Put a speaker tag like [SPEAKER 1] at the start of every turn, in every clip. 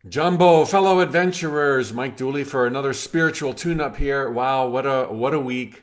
[SPEAKER 1] Jumbo, fellow adventurers, Mike Dooley for another spiritual tune-up here. Wow, what a week!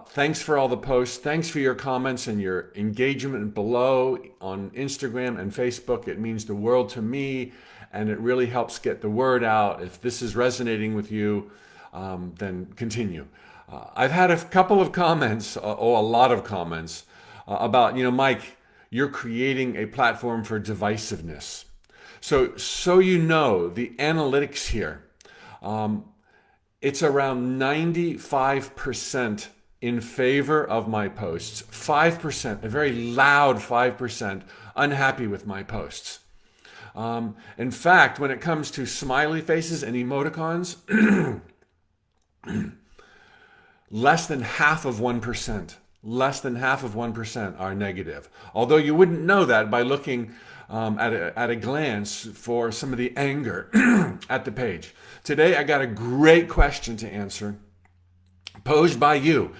[SPEAKER 1] Thanks for all the posts. Thanks for your comments and your engagement below on Instagram and Facebook. It means the world to me, and it really helps get the word out. If this is resonating with you, then continue. I've had a couple of comments, a lot of comments about, Mike, you're creating a platform for divisiveness. So you know the analytics here, it's around 95% in favor of my posts, 5%, a very loud 5%, unhappy with my posts. In fact, when it comes to smiley faces and emoticons, less than half of 1%. Less than half of 1% are negative. Although you wouldn't know that by looking at a glance for some of the anger at the page. Today, I got a great question to answer posed by you.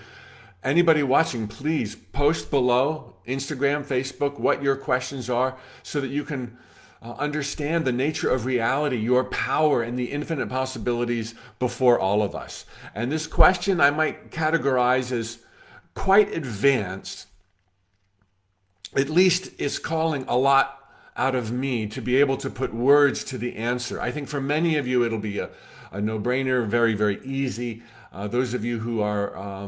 [SPEAKER 1] Anybody watching, please post below, Instagram, Facebook, what your questions are so that you can understand the nature of reality, your power, and the infinite possibilities before all of us. And this question I might categorize as quite advanced. At least it's calling a lot out of me to be able to put words to the answer. I think for many of you, it'll be a no-brainer, very, very easy. Those of you who are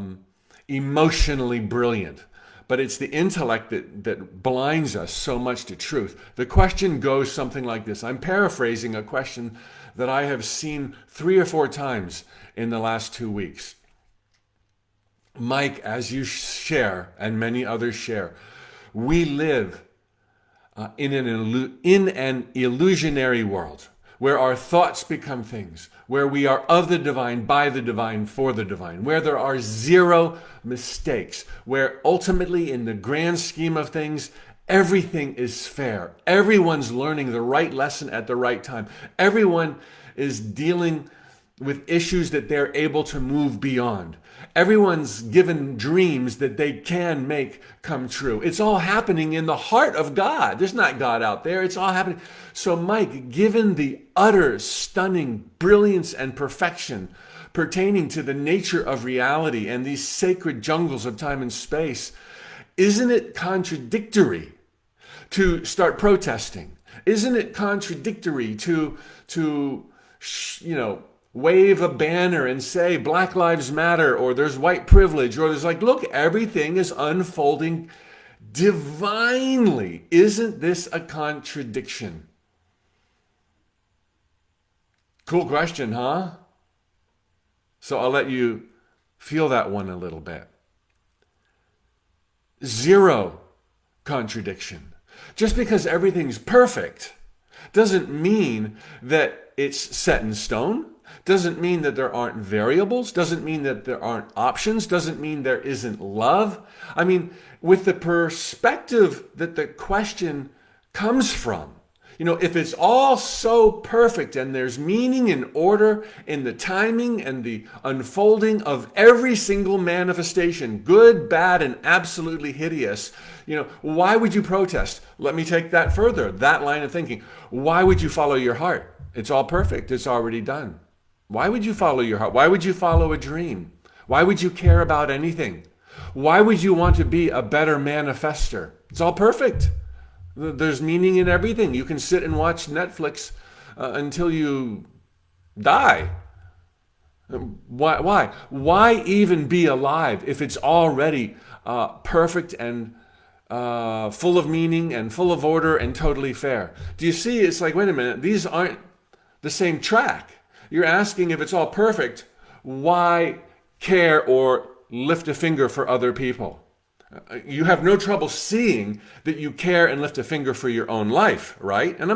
[SPEAKER 1] emotionally brilliant. But it's the intellect that blinds us so much to truth. The question goes something like this. I'm paraphrasing a question that I have seen 3 or 4 times in the last 2 weeks. Mike, as you share, and many others share, we live in an illusionary world where our thoughts become things, where we are of the divine, by the divine, for the divine, where there are 0 mistakes, where ultimately in the grand scheme of things, everything is fair. Everyone's learning the right lesson at the right time. Everyone is dealing with issues that they're able to move beyond. Everyone's given dreams that they can make come true. It's all happening in the heart of God. There's not God out there. It's all happening. So, Mike, given the utter stunning brilliance and perfection pertaining to the nature of reality and these sacred jungles of time and space, isn't it contradictory to start protesting? Isn't it contradictory to wave a banner and say Black Lives Matter, or there's white privilege, or there's look, everything is unfolding divinely. Isn't this a contradiction? Cool question, huh? So I'll let you feel that one a little bit. 0 contradiction. Just because everything's perfect doesn't mean that it's set in stone. Doesn't mean that there aren't variables, doesn't mean that there aren't options, doesn't mean there isn't love. I mean, with the perspective that the question comes from, if it's all so perfect and there's meaning and order in the timing and the unfolding of every single manifestation, good, bad, and absolutely hideous, why would you protest? Let me take that further, that line of thinking. Why would you follow your heart? It's all perfect, it's already done. Why would you follow your heart? Why would you follow a dream? Why would you care about anything? Why would you want to be a better manifester? It's all perfect. There's meaning in everything. You can sit and watch Netflix until you die. Why? Why even be alive if it's already perfect and full of meaning and full of order and totally fair? Do you see? It's like, wait a minute, these aren't the same track. You're asking if it's all perfect, why care or lift a finger for other people? You have no trouble seeing that you care and lift a finger for your own life, right? And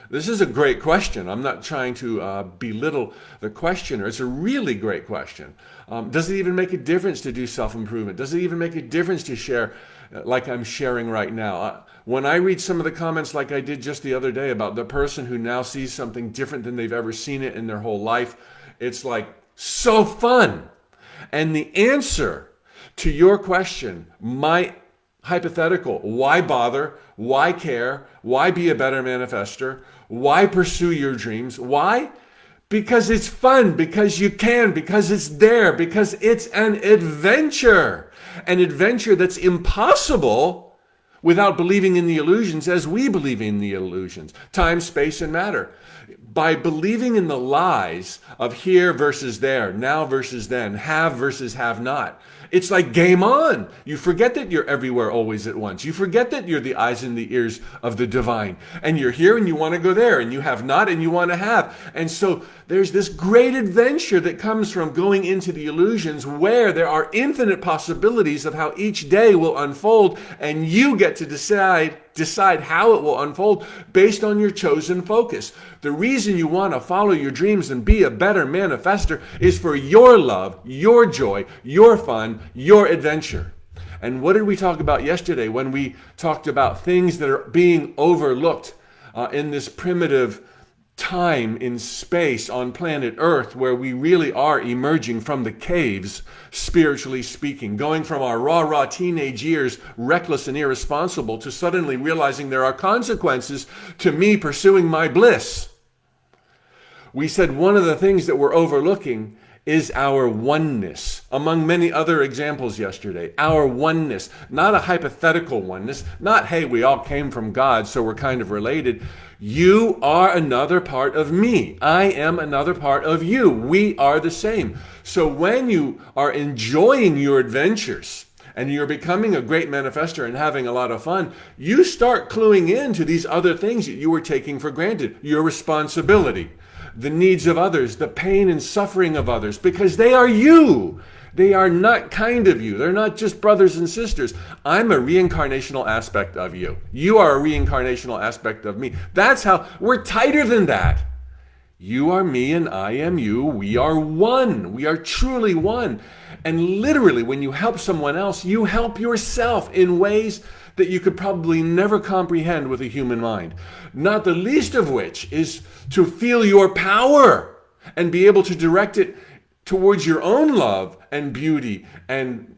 [SPEAKER 1] this is a great question. I'm not trying to belittle the questioner. It's a really great question. Does it even make a difference to do self-improvement? Does it even make a difference to share like I'm sharing right now? When I read some of the comments like I did just the other day about the person who now sees something different than they've ever seen it in their whole life, it's like so fun. And the answer to your question might hypothetical. Why bother? Why care? Why be a better manifester? Why pursue your dreams? Why? Because it's fun, because you can, because it's there, because it's an adventure. An adventure that's impossible without believing in the illusions as we believe in the illusions. Time, space, and matter. By believing in the lies of here versus there, now versus then, have versus have not, it's like game on. You forget that you're everywhere always at once. You forget that you're the eyes and the ears of the divine. And you're here and you want to go there, and you have not and you want to have. And so there's this great adventure that comes from going into the illusions where there are infinite possibilities of how each day will unfold, and you get to decide how it will unfold based on your chosen focus. The reason you want to follow your dreams and be a better manifester is for your love, your joy, your fun, your adventure. And what did we talk about yesterday when we talked about things that are being overlooked in this primitive time in space on planet Earth, where we really are emerging from the caves, spiritually speaking, going from our raw teenage years, reckless and irresponsible, to suddenly realizing there are consequences to me pursuing my bliss. We said one of the things that we're overlooking is our oneness, among many other examples yesterday. Our oneness, not a hypothetical oneness, not, hey, we all came from God, so we're kind of related. You are another part of me. I am another part of you. We are the same. So when you are enjoying your adventures and you're becoming a great manifester and having a lot of fun, you start cluing into these other things that you were taking for granted. Your responsibility, the needs of others, the pain and suffering of others, because they are you. They are not kind of you. They're not just brothers and sisters. I'm a reincarnational aspect of you. You are a reincarnational aspect of me. That's how we're tighter than that. You are me and I am you. We are one. We are truly one. And literally, when you help someone else, you help yourself in ways that you could probably never comprehend with a human mind. Not the least of which is to feel your power and be able to direct it towards your own love and beauty and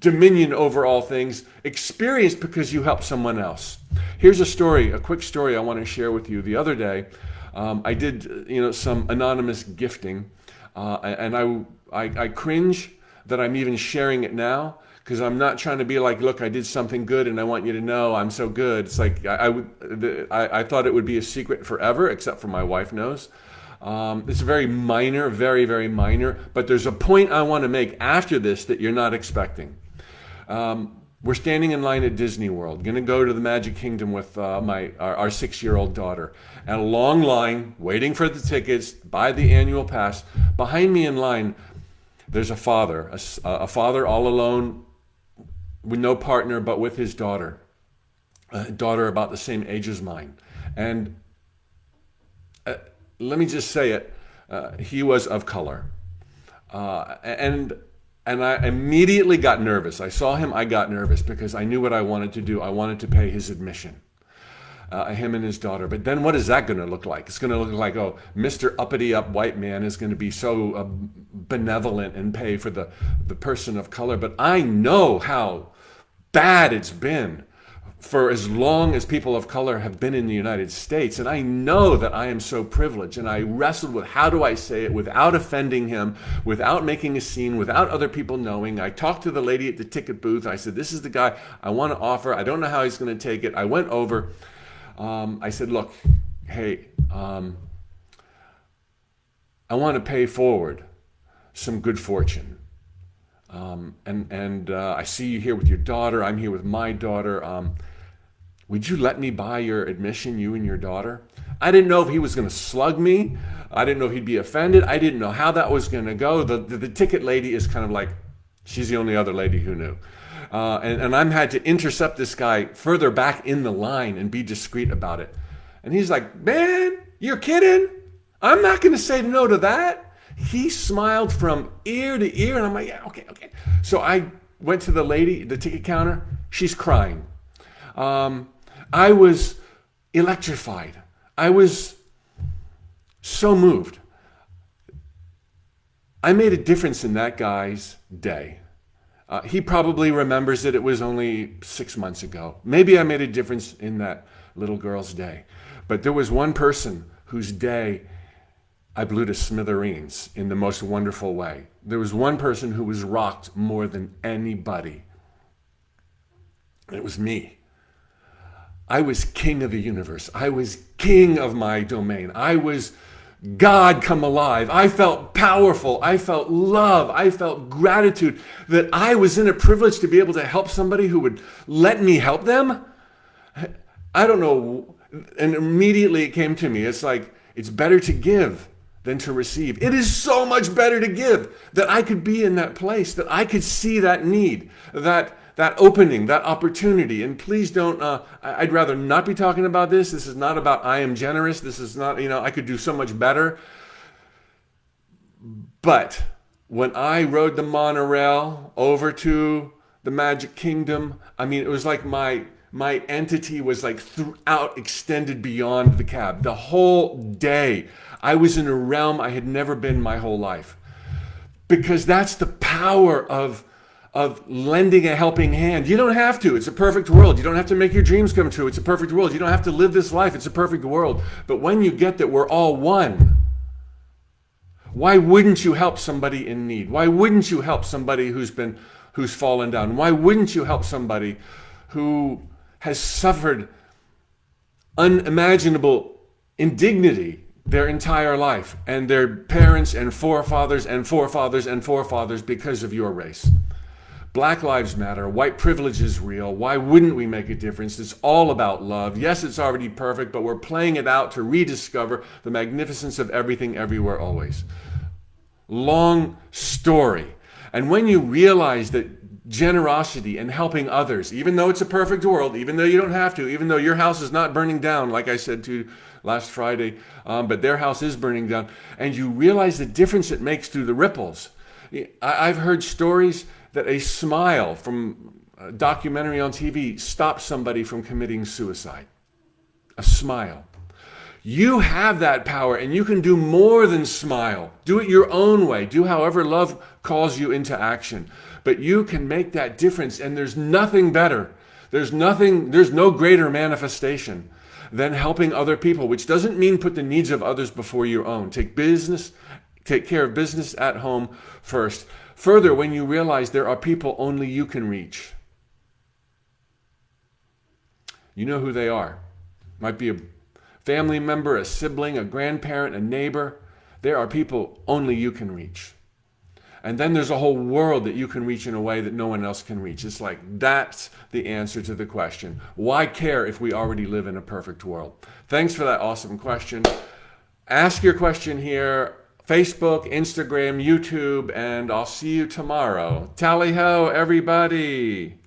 [SPEAKER 1] dominion over all things, experienced because you helped someone else. Here's a story, a quick story I want to share with you. The other day, I did some anonymous gifting, and I cringe that I'm even sharing it now, because I'm not trying to be like, look, I did something good and I want you to know I'm so good. It's like I thought it would be a secret forever, except for my wife knows. It's very minor, very, very minor, but there's a point I want to make after this that you're not expecting. We're standing in line at Disney World, going to go to the Magic Kingdom with our 6-year-old daughter. And a long line, waiting for the tickets, buy the annual pass. Behind me in line, there's a father all alone, with no partner, but with his daughter. A daughter about the same age as mine. And let me just say it, he was of color. And I immediately got nervous. I saw him, I got nervous because I knew what I wanted to do. I wanted to pay his admission, him and his daughter. But then what is that going to look like? It's going to look like, oh, Mr. Uppity Up white man is going to be so benevolent and pay for the person of color. But I know how bad it's been for as long as people of color have been in the United States. And I know that I am so privileged, and I wrestled with how do I say it without offending him, without making a scene, without other people knowing. I talked to the lady at the ticket booth. I said, this is the guy I want to offer. I don't know how he's going to take it. I went over. I said, look, hey, I want to pay forward some good fortune. I see you here with your daughter. I'm here with my daughter. Would you let me buy your admission, you and your daughter? I didn't know if he was going to slug me. I didn't know if he'd be offended. I didn't know how that was going to go. The ticket lady is kind of like, she's the only other lady who knew. And I'm had to intercept this guy further back in the line and be discreet about it. And he's like, man, you're kidding? I'm not going to say no to that. He smiled from ear to ear, and I'm like, yeah, okay. So I went to the lady, the ticket counter. She's crying. I was electrified. I was so moved. I made a difference in that guy's day. He probably remembers that it was only 6 months ago. Maybe I made a difference in that little girl's day. But there was one person whose day I blew to smithereens in the most wonderful way. There was one person who was rocked more than anybody. It was me. I was king of the universe. I was king of my domain. I was God come alive. I felt powerful. I felt love. I felt gratitude that I was in a privilege to be able to help somebody who would let me help them. I don't know. And immediately it came to me. It's like, it's better to give than to receive. It is so much better to give, that I could be in that place, that I could see that need, that opening, that opportunity. And please don't, I'd rather not be talking about this. This is not about I am generous. This is not, I could do so much better. But when I rode the monorail over to the Magic Kingdom, it was like my entity was like throughout, extended beyond the cab. The whole day, I was in a realm I had never been my whole life. Because that's the power of lending a helping hand. You don't have to. It's a perfect world. You don't have to make your dreams come true. It's a perfect world. You don't have to live this life. It's a perfect world. But when you get that we're all one, why wouldn't you help somebody in need? Why wouldn't you help somebody who's fallen down? Why wouldn't you help somebody who has suffered unimaginable indignity their entire life, and their parents and forefathers and forefathers and forefathers because of your race? Black lives matter. White privilege is real. Why wouldn't we make a difference? It's all about love. Yes, it's already perfect, but we're playing it out to rediscover the magnificence of everything, everywhere, always. Long story. And when you realize that generosity and helping others, even though it's a perfect world, even though you don't have to, even though your house is not burning down, like I said to you last Friday, but their house is burning down, and you realize the difference it makes through the ripples. I've heard stories that a smile from a documentary on TV stopped somebody from committing suicide. A smile. You have that power, and you can do more than smile. Do it your own way. Do however love calls you into action. But you can make that difference, and there's nothing better. There's no greater manifestation than helping other people, which doesn't mean put the needs of others before your own. Take care of business at home first. Further, when you realize there are people only you can reach, you know who they are. Might be a family member, a sibling, a grandparent, a neighbor. There are people only you can reach. And then there's a whole world that you can reach in a way that no one else can reach. It's like, that's the answer to the question. Why care if we already live in a perfect world? Thanks for that awesome question. Ask your question here. Facebook, Instagram, YouTube, and I'll see you tomorrow. Tally ho, everybody.